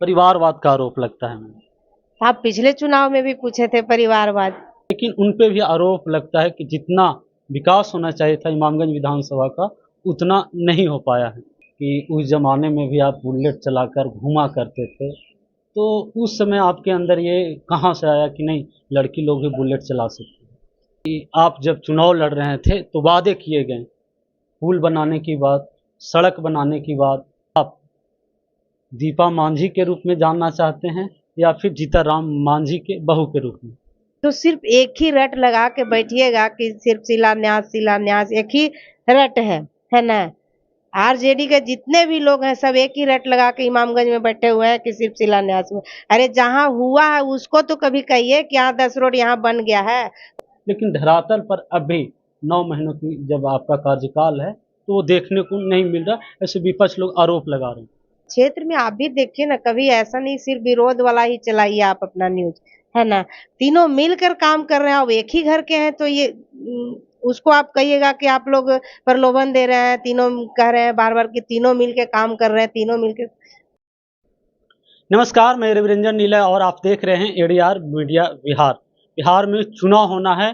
परिवारवाद का आरोप लगता है मैम। आप पिछले चुनाव में भी पूछे थे परिवारवाद। लेकिन उन पे भी आरोप लगता है कि जितना विकास होना चाहिए था इमामगंज विधानसभा का उतना नहीं हो पाया है। कि उस ज़माने में भी आप बुलेट चलाकर घूमा करते थे, तो उस समय आपके अंदर ये कहाँ से आया कि नहीं लड़की लोग भी बुलेट चला सकती हैं? कि आप जब चुनाव लड़ रहे थे तो वादे किए गए, पुल बनाने की बात, सड़क बनाने की बात। आप दीपा मांझी के रूप में जानना चाहते हैं या फिर जीताराम मांझी के बहू के रूप में? तो सिर्फ एक ही रट लगा के बैठिएगा कि सिर्फ शिलान्यास शिलान्यास, एक ही रट है ना। आरजेडी के जितने भी लोग हैं सब एक ही रट लगा के इमामगंज में बैठे हुए हैं कि सिर्फ शिलान्यास में। अरे जहाँ हुआ है उसको तो कभी कहिए कि यहाँ 10 रोड यहाँ बन गया है। लेकिन धरातल पर अभी 9 महीनों की जब आपका कार्यकाल है तो वो देखने को नहीं मिल रहा, ऐसे विपक्ष लोग आरोप लगा रहे हैं। क्षेत्र में आप भी देखिए ना, कभी ऐसा नहीं सिर्फ विरोध वाला ही चलाइए आप अपना न्यूज, है ना। तीनों मिलकर काम कर रहे हैं, अब एक ही घर के हैं तो ये उसको आप कहिएगा कि आप लोग प्रलोभन दे रहे हैं। तीनों कह रहे हैं बार बार कि तीनों मिलके काम कर रहे हैं, तीनों मिलके। नमस्कार, मैं रविरंजन नीला और आप देख रहे हैं एडीआर मीडिया बिहार। बिहार में चुनाव होना है,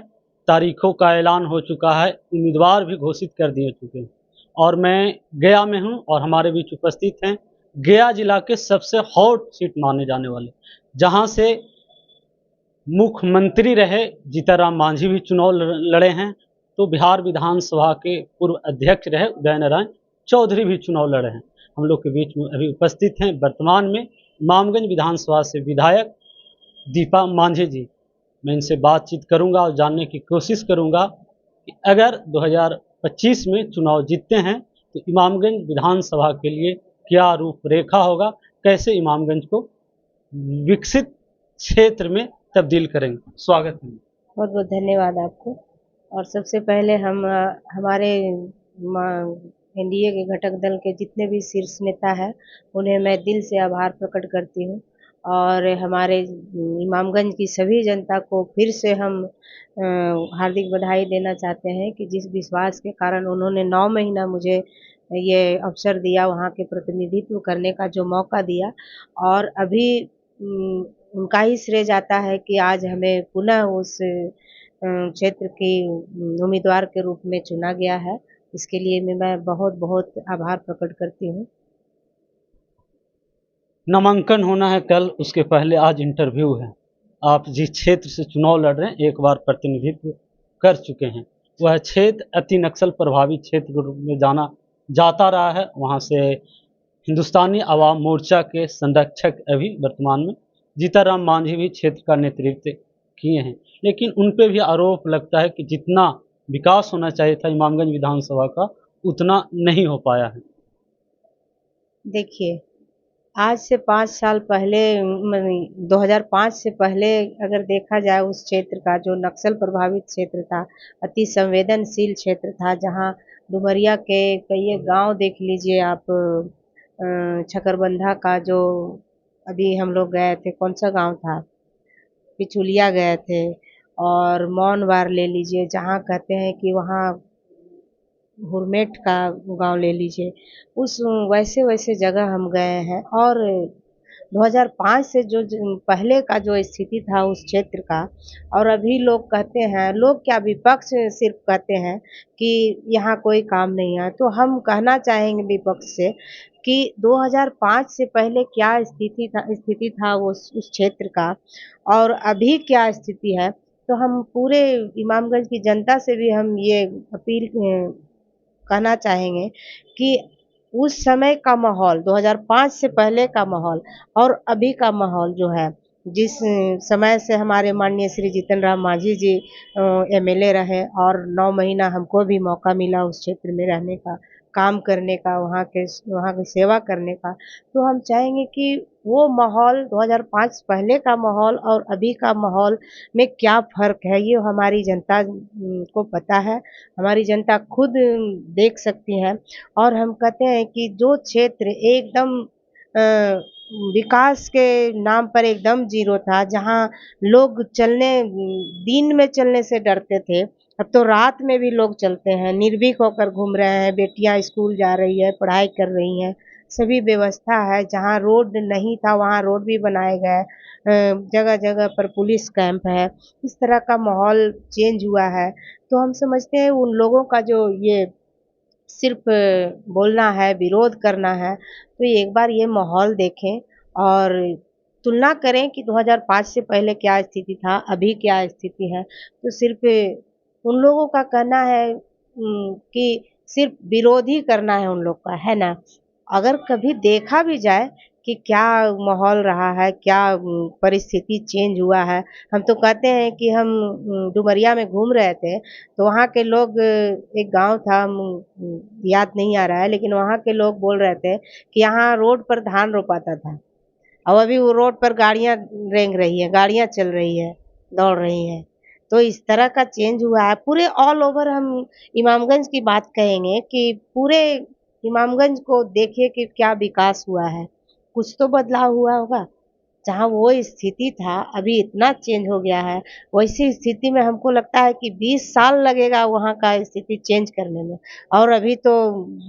तारीखों का ऐलान हो चुका है, उम्मीदवार भी घोषित कर दिए चुके हैं और मैं गया में हूं और हमारे बीच उपस्थित हैं गया जिला के सबसे हॉट सीट माने जाने वाले, जहां से मुख्यमंत्री रहे जीताराम मांझी भी चुनाव लड़े हैं, तो बिहार विधानसभा के पूर्व अध्यक्ष रहे उदय नारायण चौधरी भी चुनाव लड़े हैं। हम लोग के बीच में अभी उपस्थित हैं वर्तमान में इमामगंज विधानसभा से विधायक दीपा मांझी जी। मैं इनसे बातचीत करूंगा और जानने की कोशिश करूंगा कि अगर 2025 में चुनाव जीतते हैं तो इमामगंज विधानसभा के लिए क्या रूपरेखा होगा, कैसे इमामगंज को विकसित क्षेत्र में तब्दील करेंगे। स्वागत है। बहुत बहुत धन्यवाद आपको। और सबसे पहले हम हमारे एनडीए के घटक दल के जितने भी शीर्ष नेता हैं उन्हें मैं दिल से आभार प्रकट करती हूँ। और हमारे इमामगंज की सभी जनता को फिर से हम हार्दिक बधाई देना चाहते हैं कि जिस विश्वास के कारण उन्होंने 9 महीना मुझे ये अवसर दिया, वहाँ के प्रतिनिधित्व करने का जो मौका दिया। और अभी उनका ही श्रेय जाता है कि आज हमें पुनः उस क्षेत्र की उम्मीदवार के रूप में चुना गया है। इसके लिए मैं बहुत बहुत आभार प्रकट करती हूँ। नामांकन होना है कल, उसके पहले आज इंटरव्यू है। आप जिस क्षेत्र से चुनाव लड़ रहे हैं एक बार प्रतिनिधित्व कर चुके हैं, वह क्षेत्र अति नक्सल प्रभावित क्षेत्र के रूप में जाना जाता रहा है। वहाँ से हिंदुस्तानी आवाम मोर्चा के संरक्षक अभी वर्तमान में जीताराम मांझी भी क्षेत्र का नेतृत्व किए हैं, लेकिन उन पे भी आरोप लगता है कि जितना विकास होना चाहिए था इमामगंज विधानसभा का उतना नहीं हो पाया है। देखिए, आज से 5 साल पहले 2005 से पहले अगर देखा जाए उस क्षेत्र का जो नक्सल प्रभावित क्षेत्र था, अति संवेदनशील क्षेत्र था, जहाँ डुमरिया के कई गांव देख लीजिए आप। छकरबंधा का जो अभी हम लोग गए थे, कौन सा गांव था, पिछुलिया गए थे। और मौनवार ले लीजिए, जहाँ कहते हैं कि वहाँ हुरमेट का गांव ले लीजिए, उस वैसे वैसे जगह हम गए हैं। और 2005 से जो पहले का जो स्थिति था उस क्षेत्र का, और अभी लोग कहते हैं, लोग क्या विपक्ष सिर्फ कहते हैं कि यहाँ कोई काम नहीं है, तो हम कहना चाहेंगे विपक्ष से कि 2005 से पहले क्या स्थिति था उस क्षेत्र का, और अभी क्या स्थिति है। तो हम पूरे इमामगंज की जनता से भी हम ये अपील कहना चाहेंगे कि उस समय का माहौल, 2005 से पहले का माहौल और अभी का माहौल जो है, जिस समय से हमारे माननीय श्री जीतन राम मांझी जी एमएलए रहे और 9 महीना हमको भी मौका मिला उस क्षेत्र में रहने का, काम करने का, वहाँ की सेवा करने का। तो हम चाहेंगे कि वो माहौल 2005 पहले का माहौल और अभी का माहौल में क्या फ़र्क है, ये हमारी जनता को पता है। हमारी जनता खुद देख सकती है। और हम कहते हैं कि जो क्षेत्र एकदम विकास के नाम पर एकदम ज़ीरो था, जहाँ लोग दिन में चलने से डरते थे, अब तो रात में भी लोग चलते हैं, निर्भीक होकर घूम रहे हैं, बेटियाँ स्कूल जा रही है, पढ़ाई कर रही हैं, सभी व्यवस्था है। जहाँ रोड नहीं था वहाँ रोड भी बनाए गए। जगह जगह पर पुलिस कैंप है। इस तरह का माहौल चेंज हुआ है। तो हम समझते हैं उन लोगों का जो ये सिर्फ बोलना है, विरोध करना है, तो एक बार ये माहौल देखें और तुलना करें कि 2005 से पहले क्या स्थिति था, अभी क्या स्थिति है। तो सिर्फ उन लोगों का कहना है कि सिर्फ विरोध ही करना है उन लोग का, है ना? अगर कभी देखा भी जाए कि क्या माहौल रहा है, क्या परिस्थिति चेंज हुआ है। हम तो कहते हैं कि हम डुमरिया में घूम रहे थे, तो वहाँ के लोग एक गाँव था याद नहीं आ रहा है, लेकिन वहाँ के लोग बोल रहे थे कि यहाँ रोड पर धान रोपाता था और अभी वो रोड पर गाड़ियाँ रेंग रही है, गाड़ियाँ चल रही है, दौड़ रही हैं। तो इस तरह का चेंज हुआ है। पूरे ऑल ओवर हम इमामगंज की बात कहेंगे कि पूरे इमामगंज को देखिए कि क्या विकास हुआ है। कुछ तो बदलाव हुआ होगा। जहाँ वो स्थिति था, अभी इतना चेंज हो गया है। वैसी स्थिति में हमको लगता है कि 20 साल लगेगा वहाँ का स्थिति चेंज करने में और अभी तो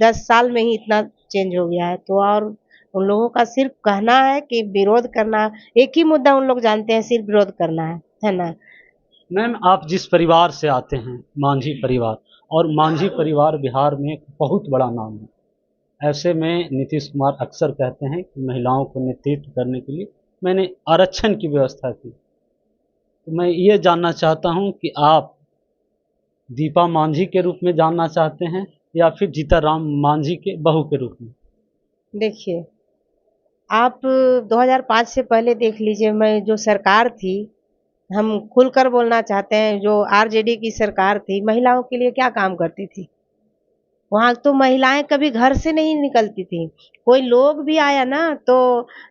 10 साल में ही इतना चेंज हो गया है। तो और उन लोगों का सिर्फ कहना है कि विरोध करना, एक ही मुद्दा उन लोग जानते हैं, सिर्फ विरोध करना है ना? मैम, आप जिस परिवार से आते हैं, मांझी परिवार, और मांझी परिवार बिहार में एक बहुत बड़ा नाम है। ऐसे में नीतीश कुमार अक्सर कहते हैं कि महिलाओं को नेतृत्व करने के लिए मैंने आरक्षण की व्यवस्था की। तो मैं ये जानना चाहता हूँ कि आप दीपा मांझी के रूप में जानना चाहते हैं या फिर जीताराम मांझी के बहू के रूप में? देखिए, आप 2005 से पहले देख लीजिए, मैं जो सरकार थी, हम खुलकर बोलना चाहते हैं, जो आरजेडी की सरकार थी, महिलाओं के लिए क्या काम करती थी? वहाँ तो महिलाएँ कभी घर से नहीं निकलती थीं। कोई लोग भी आया ना तो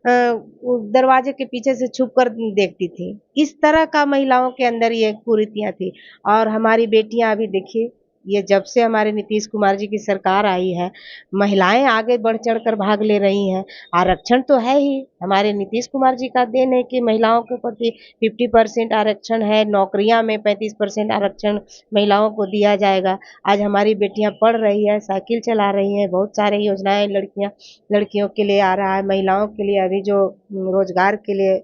वो दरवाजे के पीछे से छुप कर देखती थीं। इस तरह का महिलाओं के अंदर ये कुरीतियाँ थी। और हमारी बेटियाँ अभी देखिए, ये जब से हमारे नीतीश कुमार जी की सरकार आई है, महिलाएँ आगे बढ़-चढ़ कर भाग ले रही हैं। आरक्षण तो है ही, हमारे नीतीश कुमार जी का देन है कि महिलाओं के प्रति 50% आरक्षण है, नौकरियाँ में 35% आरक्षण महिलाओं को दिया जाएगा। आज हमारी बेटियां पढ़ रही है, साइकिल चला रही हैं, बहुत सारे योजनाएं लड़कियों के लिए आ रहा है, महिलाओं के लिए अभी जो रोजगार के लिए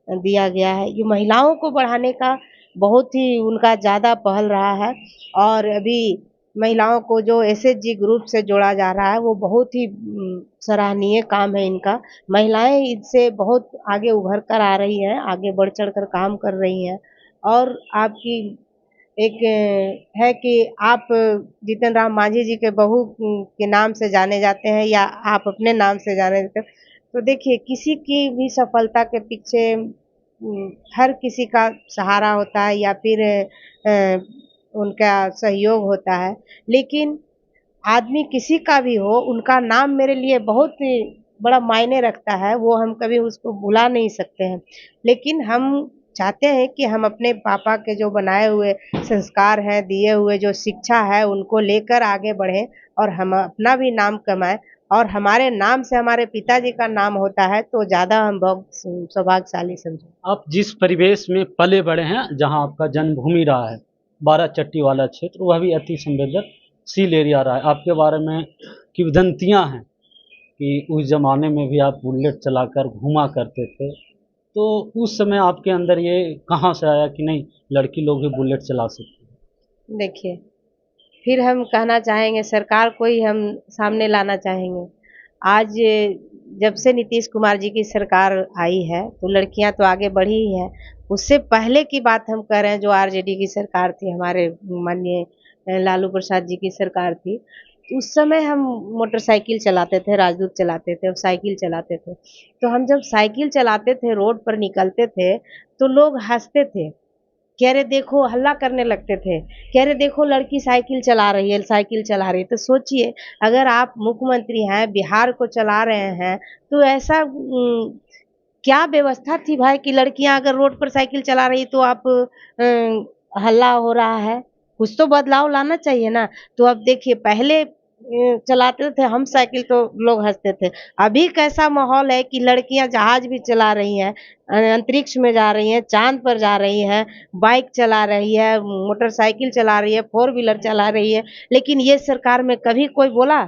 दिया गया है, ये महिलाओं को बढ़ाने का बहुत ही उनका ज़्यादा पहल रहा है। और अभी महिलाओं को जो एसएचजी ग्रुप से जोड़ा जा रहा है, वो बहुत ही सराहनीय काम है इनका। महिलाएं इससे बहुत आगे उभर कर आ रही हैं, आगे बढ़ चढ़ कर काम कर रही हैं। और आपकी एक है कि आप जीतन राम मांझी जी के बहू के नाम से जाने जाते हैं या आप अपने नाम से जाने जाते हैं। तो देखिए, किसी की भी सफलता के पीछे हर किसी का सहारा होता है या फिर अ, उनका सहयोग होता है। लेकिन आदमी किसी का भी हो, उनका नाम मेरे लिए बहुत ही बड़ा मायने रखता है, वो हम कभी उसको भुला नहीं सकते हैं। लेकिन हम चाहते हैं कि हम अपने पापा के जो बनाए हुए संस्कार हैं, दिए हुए जो शिक्षा है, उनको लेकर आगे बढ़ें और हम अपना भी नाम कमाएँ और हमारे नाम से हमारे पिताजी का नाम होता है, तो ज़्यादा हम बहुत सौभाग्यशाली समझें। आप जिस परिवेश में पले बड़े हैं, जहाँ आपका जन्मभूमि रहा है, बाराचट्टी वाला क्षेत्र, वह भी अति संवेदनशील एरिया रहा है। आपके बारे में किंवदंतियाँ हैं कि उस ज़माने में भी आप बुलेट चलाकर घूमा करते थे। तो उस समय आपके अंदर ये कहाँ से आया कि नहीं, लड़की लोग भी बुलेट चला सकती हैं? देखिए, फिर हम कहना चाहेंगे, सरकार को ही हम सामने लाना चाहेंगे। आज जब से नीतीश कुमार जी की सरकार आई है, तो लड़कियां तो आगे बढ़ी ही हैं। उससे पहले की बात हम कर रहे हैं, जो आरजेडी की सरकार थी, हमारे माननीय लालू प्रसाद जी की सरकार थी। तो उस समय हम मोटरसाइकिल चलाते थे, राजदूत चलाते थे और साइकिल चलाते थे। तो हम जब साइकिल चलाते थे, रोड पर निकलते थे, तो लोग हँसते थे कि अरे देखो, हल्ला करने लगते थे कि अरे देखो, लड़की साइकिल चला रही है, साइकिल चला रही है। तो सोचिए, अगर आप मुख्यमंत्री हैं, बिहार को चला रहे हैं, तो ऐसा क्या व्यवस्था थी भाई कि लड़कियां अगर रोड पर साइकिल चला रही तो आप हल्ला हो रहा है? कुछ तो बदलाव लाना चाहिए ना। तो अब देखिए, पहले चलाते थे हम साइकिल तो लोग हँसते थे। अभी कैसा माहौल है कि लड़कियां जहाज भी चला रही हैं, अंतरिक्ष में जा रही हैं, चाँद पर जा रही हैं, बाइक चला रही है, मोटरसाइकिल चला रही है, फोर व्हीलर चला रही है। लेकिन ये सरकार में कभी कोई बोला?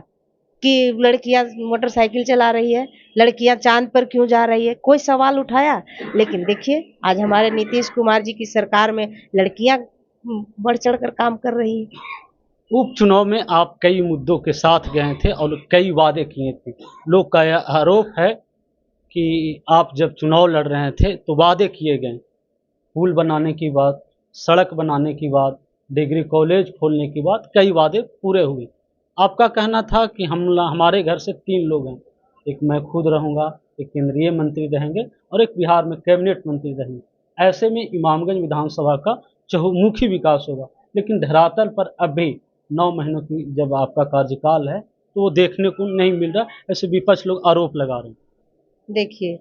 कि लड़कियां मोटरसाइकिल चला रही है, लड़कियां चांद पर क्यों जा रही है, कोई सवाल उठाया? लेकिन देखिए आज हमारे नीतीश कुमार जी की सरकार में लड़कियां बढ़ चढ़ कर काम कर रही है। उपचुनाव में आप कई मुद्दों के साथ गए थे और कई वादे किए थे। लोग का यह आरोप है कि आप जब चुनाव लड़ रहे थे तो वादे किए गए, पुल बनाने की बात, सड़क बनाने की बात, डिग्री कॉलेज खोलने की बात, कई वादे पूरे हुए। आपका कहना था कि हमारे घर से 3 लोग हैं, एक मैं खुद रहूँगा, एक केंद्रीय मंत्री रहेंगे और एक बिहार में कैबिनेट मंत्री रहेंगे। ऐसे में इमामगंज विधानसभा का चहुमुखी विकास होगा। लेकिन धरातल पर अभी 9 महीनों की जब आपका कार्यकाल है तो वो देखने को नहीं मिल रहा, ऐसे विपक्ष लोग आरोप लगा रहे हैं। देखिए,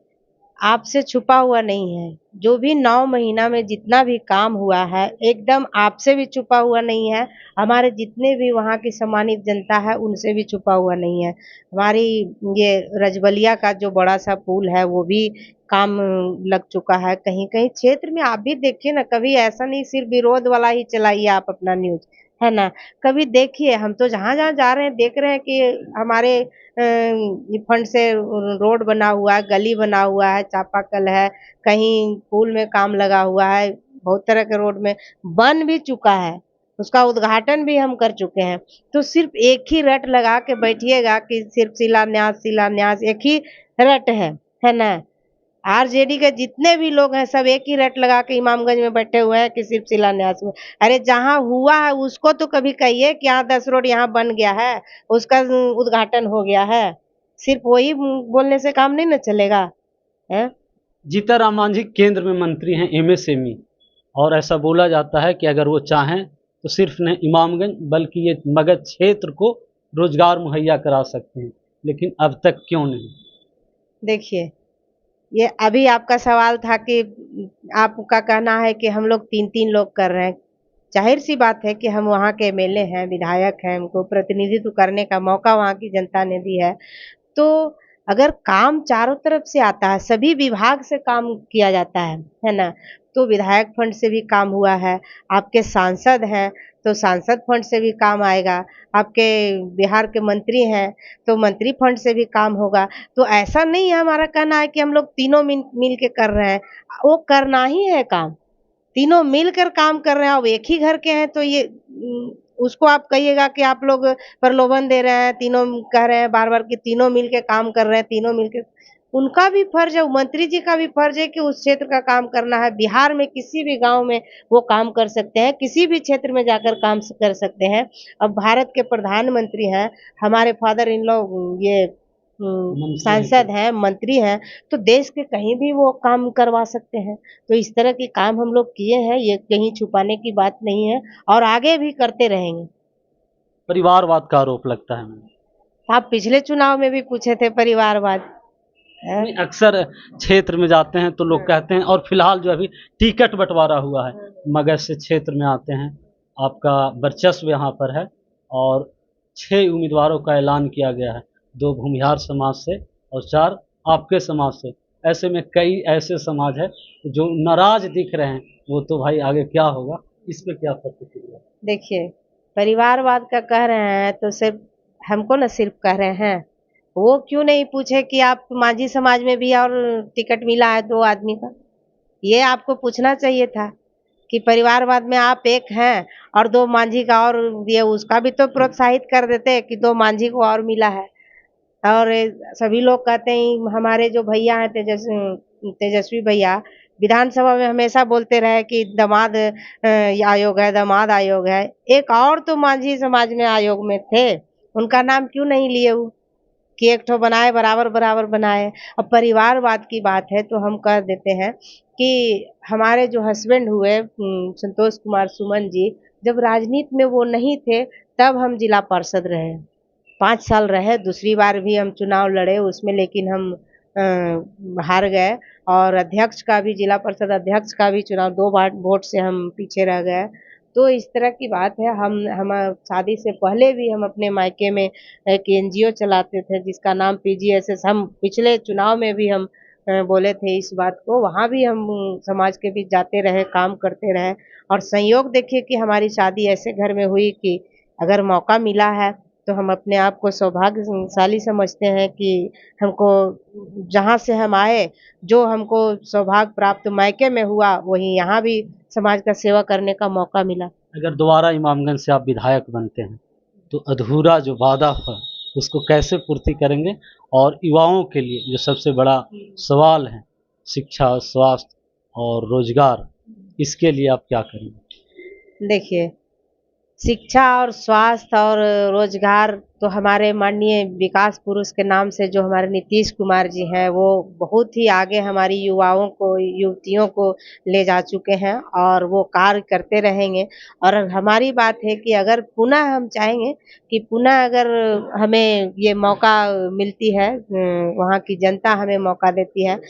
आपसे छुपा हुआ नहीं है। जो भी 9 महीना में जितना भी काम हुआ है, एकदम आपसे भी छुपा हुआ नहीं है। हमारे जितने भी वहाँ की सम्मानित जनता है, उनसे भी छुपा हुआ नहीं है। हमारी ये रजबलिया का जो बड़ा-सा पुल है, वो भी काम लग चुका है। कहीं-कहीं क्षेत्र में आप भी देखिए ना, कभी ऐसा नहीं सिर्फ़ विरोध वाला ही चलाइए आप अपना न्यूज़, है ना? कभी देखिए, हम तो जहाँ-जहाँ जा रहे हैं, देख रहे हैं कि हमारे फंड से रोड बना हुआ है, गली बना हुआ है, चापाकल है, कहीं पुल में काम लगा हुआ है, बहुत तरह के रोड में बन भी चुका है, उसका उद्घाटन भी हम कर चुके हैं। तो सिर्फ़ एक ही रट लगा के बैठिएगा कि सिर्फ़ शिलान्यास, शिलान्यास एक ही रट है ना? आरजेडी के जितने भी लोग हैं सब एक ही रट लगा के इमामगंज में बैठे हुए हैं कि सिर्फ शिलान्यास हुआ। अरे जहाँ हुआ है उसको तो कभी कहिए कि यहाँ 10 रोड यहाँ बन गया है, उसका उद्घाटन हो गया है। सिर्फ वही बोलने से काम नहीं ना चलेगा, हैं? जीतनराम मांझी केंद्र में मंत्री हैं एमएसएमई, और ऐसा बोला जाता है कि अगर वो चाहें तो सिर्फ न इमामगंज बल्कि ये मगध क्षेत्र को रोजगार मुहैया करा सकते हैं, लेकिन अब तक क्यों नहीं? देखिए, ये अभी आपका सवाल था कि आपका कहना है कि हम लोग 3-3 लोग कर रहे हैं। ज़ाहिर-सी बात है कि हम वहाँ के एमएलए हैं, विधायक हैं, हमको प्रतिनिधित्व करने का मौका वहाँ की जनता ने दी है। तो अगर काम चारों तरफ से आता है, सभी विभाग से काम किया जाता है ना? तो विधायक फंड से भी काम हुआ है, आपके सांसद हैं, तो सांसद फंड से भी काम आएगा, आपके बिहार के मंत्री हैं, तो मंत्री फंड से भी काम होगा। तो ऐसा नहीं है हमारा कहना है कि हम लोग तीनों मिल के कर रहे हैं, वो करना ही है काम। तीनों मिलकर काम कर रहे हैं, अब एक ही घर के हैं तो ये उसको आप कहिएगा कि आप लोग प्रलोभन दे रहे हैं, तीनों कह रहे हैं बार-बार कि तीनों मिलके काम कर रहे हैं, तीनों मिलके उनका भी फर्ज़ है, मंत्री जी का भी फर्ज़ है कि उस क्षेत्र का काम करना है। बिहार में किसी भी गाँव में वो काम कर सकते हैं, किसी भी क्षेत्र में जाकर काम कर सकते हैं। अब भारत के प्रधानमंत्री हैं, हमारे फादर इन लॉ ये सांसद हैं, मंत्री हैं, तो देश के कहीं भी वो काम करवा सकते हैं। तो इस तरह के काम हम लोग किए हैं, ये कहीं छुपाने की बात नहीं है और आगे भी करते रहेंगे। परिवारवाद का आरोप लगता है हमें। आप पिछले चुनाव में भी पूछे थे परिवारवाद, हैं? नहीं, अक्सर क्षेत्र में जाते हैं तो लोग कहते हैं, और फिलहाल जो अभी टिकट बंटवारा हुआ है, मगध से क्षेत्र में आते हैं, आपका वर्चस्व यहाँ पर है और 6 उम्मीदवारों का ऐलान किया गया है, 2 भूमिहार समाज से और 4 आपके समाज से। ऐसे में कई ऐसे समाज है जो नाराज दिख रहे हैं, वो तो भाई आगे क्या होगा, इस पे क्या प्रतिक्रिया? देखिए, परिवारवाद का कह रहे हैं तो सिर्फ़ हमको ना सिर्फ़ कह रहे हैं, वो क्यों नहीं पूछे कि आप मांझी समाज में भी और टिकट मिला है 2 आदमी का? ये आपको पूछना चाहिए था कि परिवारवाद में आप एक हैं और 2 मांझी का और ये उसका भी तो प्रोत्साहित कर देते कि 2 मांझी को और मिला है। और सभी लोग कहते हैं हमारे जो भैया हैं तेजस्वी भैया विधानसभा में हमेशा बोलते रहे कि दामाद आयोग है, दामाद आयोग है। एक और तो मांझी समाज में आयोग में थे, उनका नाम क्यों नहीं लिए वो? कि एक ठो बनाए बराबर-बराबर बनाए। अब परिवारवाद की बात है तो हम कह देते हैं कि हमारे जो हस्बैंड हुए संतोष कुमार सुमन जी, जब राजनीति में वो नहीं थे, तब हम जिला पार्षद रहे। 5 साल रहे, दूसरी बार भी हम चुनाव लड़े उसमें लेकिन हम हार गए और अध्यक्ष का भी जिला परिषद अध्यक्ष का भी चुनाव 2 बार वोट से हम पीछे रह गए। तो इस तरह की बात है हम शादी से पहले भी हम अपने मायके में एक एनजीओ चलाते थे जिसका नाम पीजीएसएस हम पिछले चुनाव में भी हम बोले थे इस बात को, वहाँ भी हम समाज के बीच जाते रहे, काम करते रहे और संयोग देखिए कि हमारी शादी ऐसे घर में हुई कि अगर मौका मिला है तो हम अपने आप को सौभाग्यशाली समझते हैं कि हमको जहाँ से हम आए, जो हमको सौभाग्य प्राप्त मायके में हुआ, वहीं यहाँ भी समाज का सेवा करने का मौका मिला। अगर दोबारा इमामगंज से आप विधायक बनते हैं तो अधूरा जो वादा था उसको कैसे पूर्ति करेंगे, और युवाओं के लिए जो सबसे बड़ा सवाल है शिक्षा, स्वास्थ्य और रोजगार, इसके लिए आप क्या करेंगे? देखिए, शिक्षा और स्वास्थ्य और रोजगार तो हमारे माननीय विकास पुरुष के नाम से जो हमारे नीतीश कुमार जी हैं, वो बहुत ही आगे हमारी युवाओं को, युवतियों को ले जा चुके हैं और वो कार्य करते रहेंगे। और हमारी बात है कि अगर पुनः हम चाहेंगे कि पुनः अगर हमें ये मौका मिलती है, वहाँ की जनता हमें मौका देती है,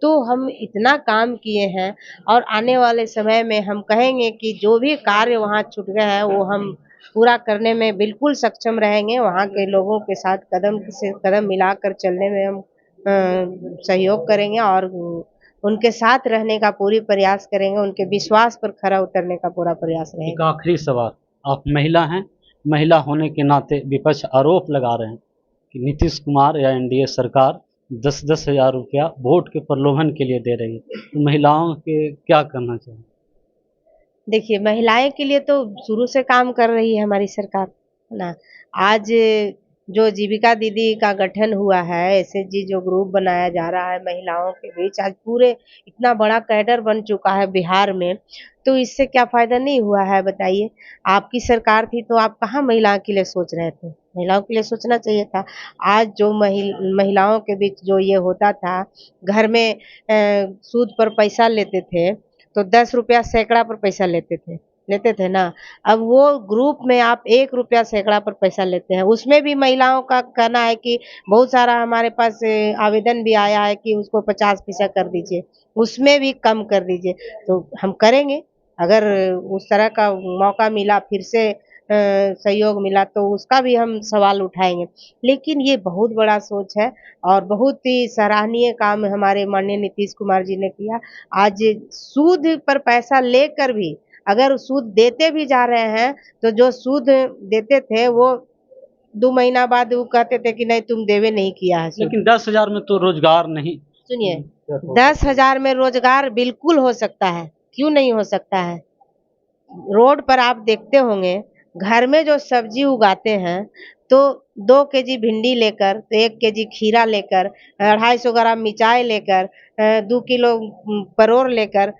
तो हम इतना काम किए हैं और आने वाले समय में हम कहेंगे कि जो भी कार्य वहाँ छूट गए हैं, वो हम पूरा करने में बिल्कुल सक्षम रहेंगे। वहाँ के लोगों के साथ कदम से कदम मिलाकर चलने में हम सहयोग करेंगे और उनके साथ रहने का पूरी प्रयास करेंगे, उनके विश्वास पर खरा उतरने का पूरा प्रयास एक रहेगा। आखिरी सवाल, आप महिला हैं, महिला होने के नाते विपक्ष आरोप लगा रहे हैं कि नीतीश कुमार या एनडीए सरकार 10-10 हज़ार रुपया वोट के प्रलोभन के लिए दे रही है, तो महिलाओं के क्या करना चाहिए? देखिए, महिलाएँ के लिए तो शुरू से काम कर रही है हमारी सरकार, है ना? आज जो जीविका दीदी का गठन हुआ है, एसएचजी जो ग्रुप बनाया जा रहा है महिलाओं के बीच, आज पूरे इतना बड़ा कैडर बन चुका है बिहार में, तो इससे क्या फ़ायदा नहीं हुआ है बताइए? आपकी सरकार थी तो आप कहाँ महिलाओं के लिए सोच रहे थे? महिलाओं के लिए सोचना चाहिए था। आज जो महिलाओं के बीच जो ये होता था, घर में सूद पर पैसा लेते थे, तो 10 रुपया सैकड़ा पर पैसा लेते थे ना। अब वो ग्रुप में आप 1 रुपया सैकड़ा पर पैसा लेते हैं। उसमें भी महिलाओं का कहना है कि बहुत सारा हमारे पास आवेदन भी आया है कि उसको 50 पैसा कर दीजिए, उसमें भी कम कर दीजिए। तो हम करेंगे, अगर उस तरह का मौका मिला, फिर से सहयोग मिला तो उसका भी हम सवाल उठाएँगे। लेकिन ये बहुत बड़ा सोच है और बहुत ही सराहनीय काम हमारे माननीय नीतीश कुमार जी ने किया। आज सूद पर पैसा लेकर भी अगर सूद देते भी जा रहे हैं, तो जो सूद देते थे वो 2 महीना बाद वो कहते थे कि नहीं तुम देवे नहीं किया है सूद। लेकिन 10,000 में तो रोजगार नहीं। सुनिए, 10,000 में रोजगार बिल्कुल हो सकता है, क्यों नहीं हो सकता है? रोड पर आप देखते होंगे, घर में जो सब्जी उगाते हैं, तो 2 केजी भिंडी लेकर, तो 1 केजी खीरा लेकर, 250 ग्राम मिर्चाई लेकर, 2 किलो परोर लेकर,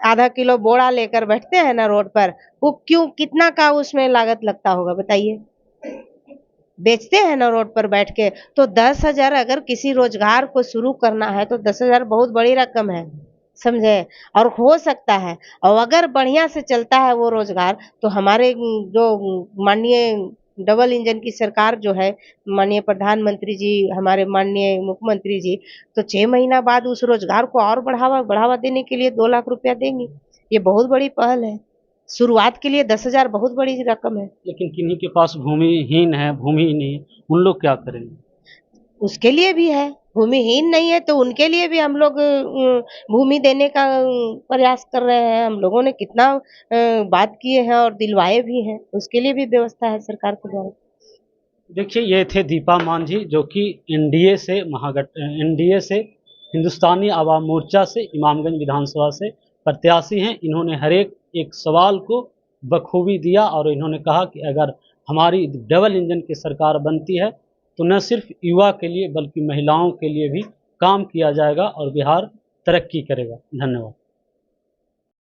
आधा किलो बोड़ा लेकर बैठते हैं ना रोड पर, वो क्यों कितना का उसमें लागत लगता होगा बताइए? बेचते हैं ना रोड पर बैठ के, तो 10,000 अगर किसी रोजगार को शुरू करना है, तो 10,000 बहुत बड़ी रकम है, समझे? और हो सकता है और अगर बढ़िया से चलता है वो रोजगार, तो हमारे जो माननीय डबल इंजन की सरकार जो है, माननीय प्रधानमंत्री जी, हमारे माननीय मुख्यमंत्री जी, तो 6 महीना बाद उस रोजगार को और बढ़ावा बढ़ावा देने के लिए 2 लाख रुपया देंगे। ये बहुत बड़ी पहल है। शुरुआत के लिए 10,000 बहुत बड़ी रकम है। लेकिन किन्हीं के पास भूमिहीन है, भूमि ही नहीं है, उन लोग क्या करेंगे? उसके लिए भी है, भूमिहीन नहीं है तो उनके लिए भी हम लोग भूमि देने का प्रयास कर रहे हैं। हम लोगों ने कितना बात किए हैं और दिलवाए भी हैं, उसके लिए भी व्यवस्था है सरकार के द्वारा। देखिए, ये थे दीपा मांझी जो कि एनडीए से हिंदुस्तानी आवाम मोर्चा से इमामगंज विधानसभा से प्रत्याशी हैं। इन्होंने हर एक सवाल को बखूबी दिया और इन्होंने कहा कि अगर हमारी डबल इंजन की सरकार बनती है तो न सिर्फ युवा के लिए बल्कि महिलाओं के लिए भी काम किया जाएगा और बिहार तरक्की करेगा। धन्यवाद।